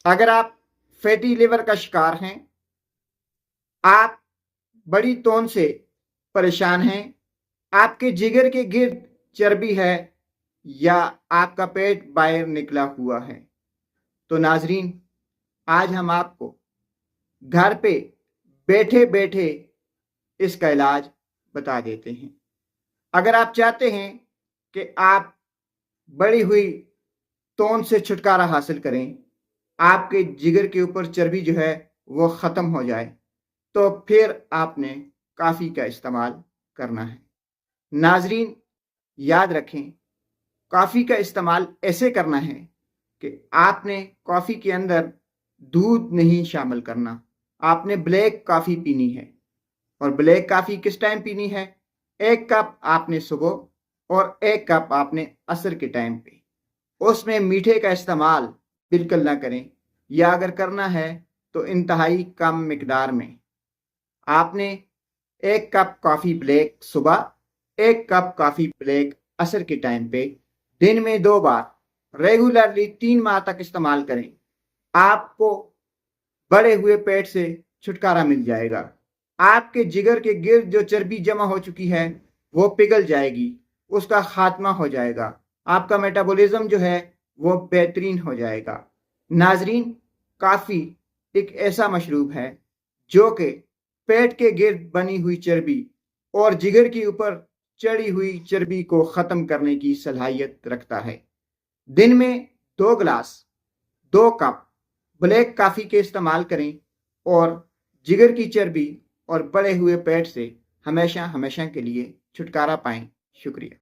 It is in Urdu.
اگر آپ فیٹی لیور کا شکار ہیں، آپ بڑی توند سے پریشان ہیں، آپ کے جگر کے گرد چربی ہے یا آپ کا پیٹ باہر نکلا ہوا ہے، تو ناظرین آج ہم آپ کو گھر پہ بیٹھے بیٹھے اس کا علاج بتا دیتے ہیں۔ اگر آپ چاہتے ہیں کہ آپ بڑی ہوئی توند سے چھٹکارا حاصل کریں، آپ کے جگر کے اوپر چربی جو ہے وہ ختم ہو جائے، تو پھر آپ نے کافی کا استعمال کرنا ہے۔ ناظرین یاد رکھیں، کافی کا استعمال ایسے کرنا ہے کہ آپ نے کافی کے اندر دودھ نہیں شامل کرنا، آپ نے بلیک کافی پینی ہے۔ اور بلیک کافی کس ٹائم پینی ہے؟ 1 کپ آپ نے صبح اور 1 کپ آپ نے عصر کے ٹائم پہ۔ اس میں میٹھے کا استعمال بالکل نہ کریں، یا اگر کرنا ہے تو انتہائی کم مقدار میں۔ آپ نے 1 کپ کافی بلیک صبح، 1 کپ کافی بلیک عصر کے ٹائم پہ دن میں 2 بار ریگولرلی 3 ماہ تک استعمال کریں، آپ کو بڑے ہوئے پیٹ سے چھٹکارا مل جائے گا۔ آپ کے جگر کے گرد جو چربی جمع ہو چکی ہے وہ پگھل جائے گی، اس کا خاتمہ ہو جائے گا، آپ کا میٹابولزم جو ہے وہ بہترین ہو جائے گا۔ ناظرین کافی ایک ایسا مشروب ہے جو کہ پیٹ کے گرد بنی ہوئی چربی اور جگر کے اوپر چڑھی ہوئی چربی کو ختم کرنے کی صلاحیت رکھتا ہے۔ دن میں 2 گلاس، 2 کپ بلیک کافی کے استعمال کریں اور جگر کی چربی اور بڑے ہوئے پیٹ سے ہمیشہ کے لیے چھٹکارا پائیں۔ شکریہ۔